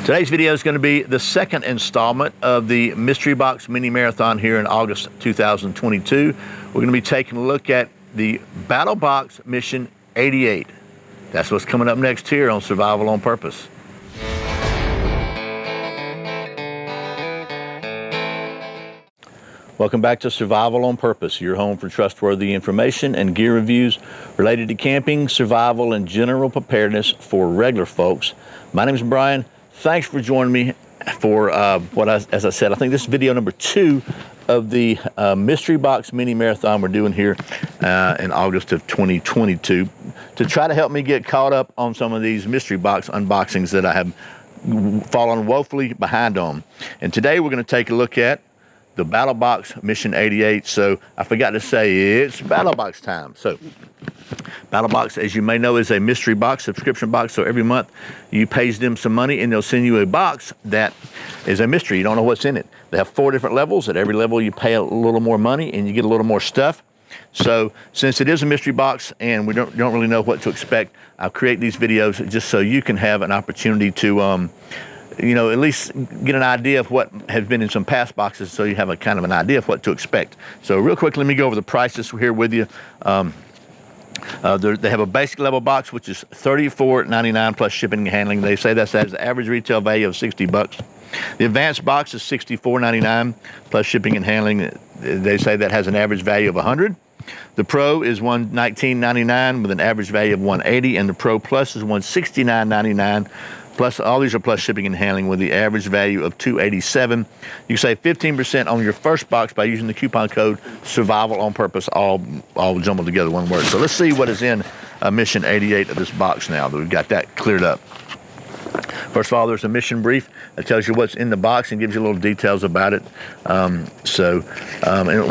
Today's video is going to be the second installment of the Mystery Box Mini Marathon here in August 2022. We're going to be taking a look at the Battlbox Mission 88. That's what's coming up next here on Survival on Purpose. Welcome back to Survival on Purpose, your home for trustworthy information and gear reviews related to camping, survival, and general preparedness for regular folks. My name is Brian. Thanks for joining me for as I said, I think this is video number 2 of the Mystery Box Mini Marathon we're doing here in August of 2022 to try to help me get caught up on some of these mystery box unboxings that I have fallen woefully behind on. And today we're going to take a look at the Battlbox Mission 88. So I forgot to say it's Battlbox time. So Battlbox, as you may know, is a mystery box, subscription box. So every month you pay them some money and they'll send you a box that is a mystery. You don't know what's in it. They have 4 different levels. At every level you pay a little more money and you get a little more stuff. So since it is a mystery box and we don't really know what to expect, I'll create these videos just so you can have an opportunity to at least get an idea of what has been in some past boxes, so you have a kind of an idea of what to expect. So real quick, let me go over the prices here with you. They have a basic level box, which is $34.99 plus shipping and handling. They say that has an average retail value of $60. The advanced box is $64.99 plus shipping and handling. They say that has an average value of $100. The Pro is $119.99 with an average value of $180, and the Pro Plus is $169.99. Plus, all these are plus shipping and handling with the average value of $287. You can save 15% on your first box by using the coupon code Survival on Purpose, all jumbled together, one word. So let's see what is in Mission 88 of this box now that we've got that cleared up. First of all, there's a mission brief that tells you what's in the box and gives you little details about it. And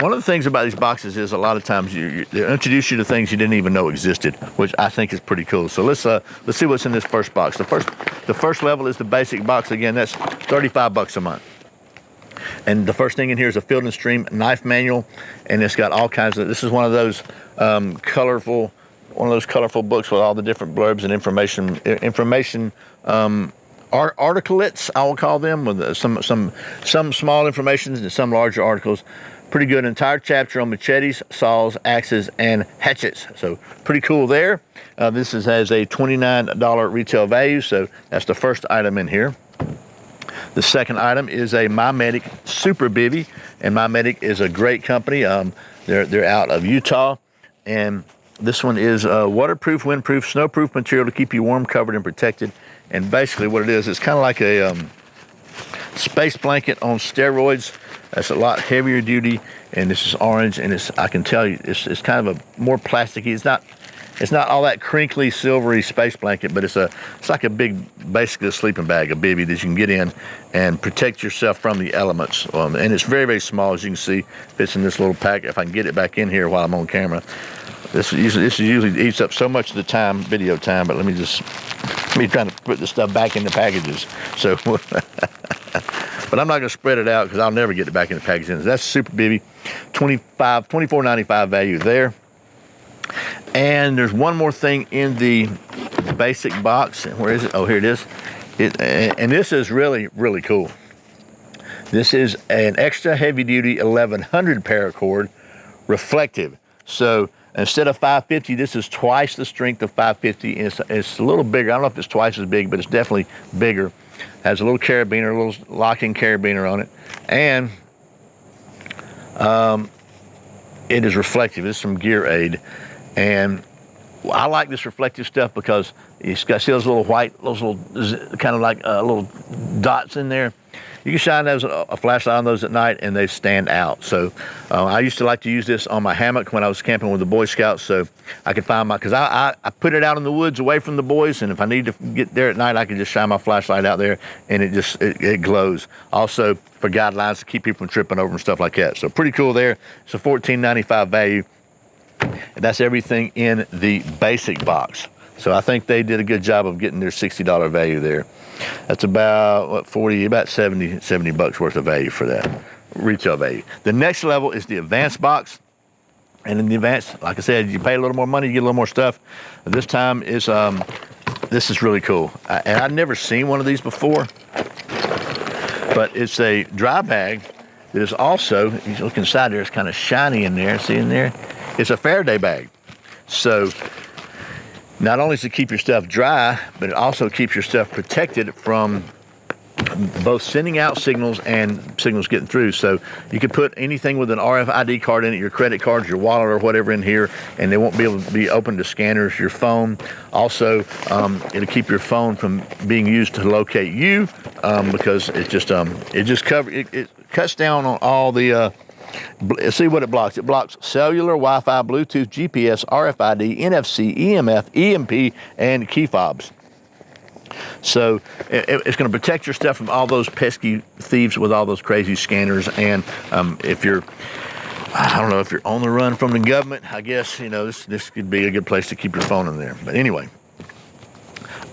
one of the things about these boxes is a lot of times they introduce you to things you didn't even know existed, which I think is pretty cool. So let's see what's in this first box. The first level is the basic box. Again, that's $35 a month. And the first thing in here is a Field and Stream knife manual, and it's got all kinds of. This is one of those colorful books with all the different blurbs and information articlets, I will call them, with some small information and some larger articles. Pretty good entire chapter on machetes, saws, axes, and hatchets. So pretty cool there. This has a $29 retail value, so that's the first item in here. The second item is a Mimetic Super Bivvy, and Mimetic is a great company. They're out of Utah, and this one is waterproof, windproof, snowproof material to keep you warm, covered, and protected. And basically what it is, it's kind of like a space blanket on steroids. That's a lot heavier duty, and this is orange, and I can tell you, it's kind of a more plasticky. It's not all that crinkly, silvery space blanket, but it's like a big, basically a sleeping bag, a bivvy that you can get in and protect yourself from the elements. And it's very, very small, as you can see. Fits in this little pack. If I can get it back in here while I'm on camera. This usually eats up so much of the time, video time, but let me trying to put the stuff back in the packages. So, but I'm not going to spread it out because I'll never get it back in the packages. That's Super Bivvy, $24.95 value there. And there's one more thing in the basic box. Where is it? Oh, here it is. And this is really, really cool. This is an extra heavy-duty 1100 Paracord reflective. So instead of 550, this is twice the strength of 550. And it's a little bigger. I don't know if it's twice as big, but it's definitely bigger. Has a little carabiner, a little locking carabiner on it. And it is reflective. This is from Gear Aid. And I like this reflective stuff because it's got, see those little white, those little kind of like little dots in there. You can shine a flashlight on those at night and they stand out. So I used to like to use this on my hammock when I was camping with the Boy Scouts, so I could find because I put it out in the woods away from the boys, and if I need to get there at night, I can just shine my flashlight out there and it glows. Also for guidelines to keep people from tripping over and stuff like that. So pretty cool there. It's a $14.95 value. And that's everything in the basic box. So I think they did a good job of getting their $60 value there. That's about about 70 bucks worth of value for that retail value. The next level is the advanced box. And in the advanced, like I said, you pay a little more money, you get a little more stuff. This time is this is really cool. And I've never seen one of these before. but it's a dry bag that is also, if you look inside there, it's kind of shiny in there. See in there? It's a Faraday bag. So not only does it keep your stuff dry, but it also keeps your stuff protected from both sending out signals and signals getting through. So you could put anything with an RFID card in it, your credit cards, your wallet, or whatever in here, and they won't be able to be open to scanners. Your phone also, it'll keep your phone from being used to locate you, because it cuts down on all the see what it blocks. It blocks cellular, Wi-Fi, Bluetooth, GPS, RFID, NFC, EMF, EMP, and key fobs. So it's going to protect your stuff from all those pesky thieves with all those crazy scanners. And if you're, I don't know, if you're on the run from the government, I guess, you know, this could be a good place to keep your phone in there. But anyway,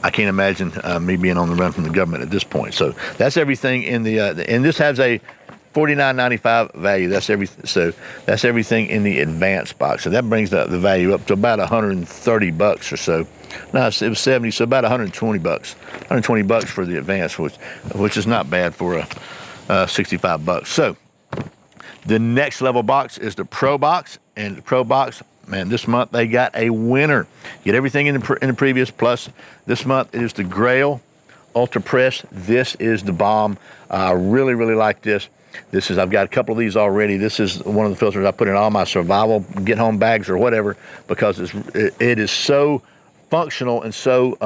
I can't imagine me being on the run from the government at this point. So that's everything in the and this has a $49.95 value. That's everything in the advanced box. So that brings the value up to about $130 or so. No, it was 70, so about 120 bucks. 120 bucks for the advanced, which is not bad for a 65 bucks. So the next level box is the Pro box, and the Pro box, man, this month they got a winner. You get everything in the previous, plus this month it is the Grail Ultra Press. This is the bomb. I really, really like this. I've got a couple of these already. This is one of the filters I put in all my survival get home bags or whatever, because it is so functional and so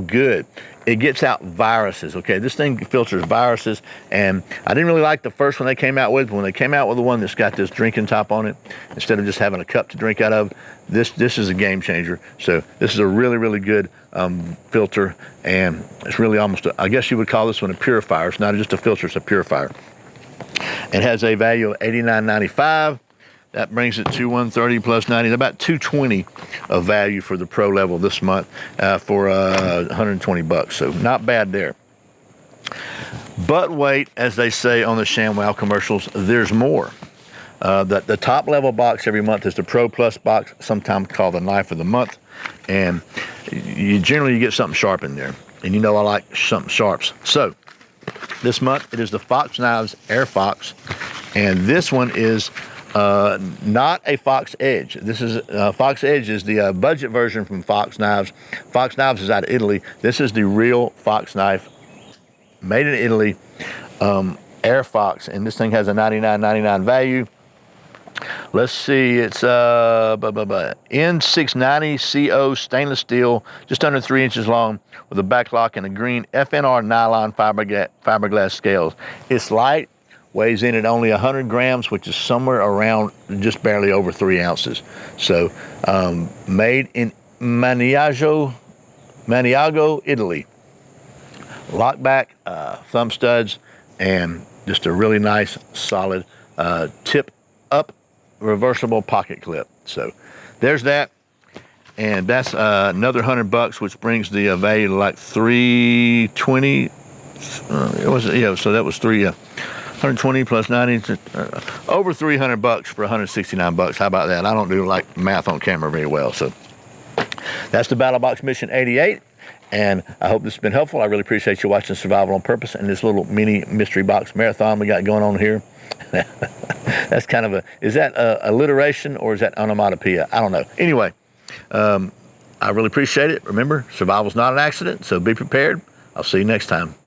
good. It gets out viruses. Okay, this thing filters viruses, and I didn't really like the first one they came out with. But when they came out with the one that's got this drinking top on it, instead of just having a cup to drink out of, this is a game changer. So this is a really, really good filter, and it's really almost I guess you would call this one a purifier. It's not just a filter, it's a purifier. It has a value of $89.95. That brings it to $130 plus 90, about $220 of value for the Pro level this month for 120 bucks. So not bad there. But wait, as they say on the ShamWow commercials, there's more. The top level box every month is the Pro Plus box, sometimes called the Knife of the Month, and you generally get something sharp in there. And you know I like something sharps. So this month it is the Fox Knives Air Fox, and this one is not a Fox Edge. This is Fox Edge is the budget version from Fox Knives. Fox Knives is out of Italy. This is the real Fox knife, made in Italy, Air Fox, and this thing has a $99.99 value. Let's see, it's N690 CO stainless steel, just under 3 inches long, with a back lock and a green FNR nylon fiberglass scales. It's light, weighs in at only 100 grams, which is somewhere around just barely over 3 ounces. So made in Maniago, Italy. Lockback, thumb studs, and just a really nice, solid tip up reversible pocket clip. So there's that, and that's another $100, which brings the value to like $320. It was, yeah, so that was 120 plus 90, over $300 for 169 bucks. How about that? I don't do like math on camera very well. So that's the Battlebox Mission 88, and I hope this has been helpful. I really appreciate you watching Survival on Purpose and this little mini mystery box marathon we got going on here. That's kind of is that alliteration or is that onomatopoeia? I don't know. Anyway, I really appreciate it. Remember, survival's not an accident, so be prepared. I'll see you next time.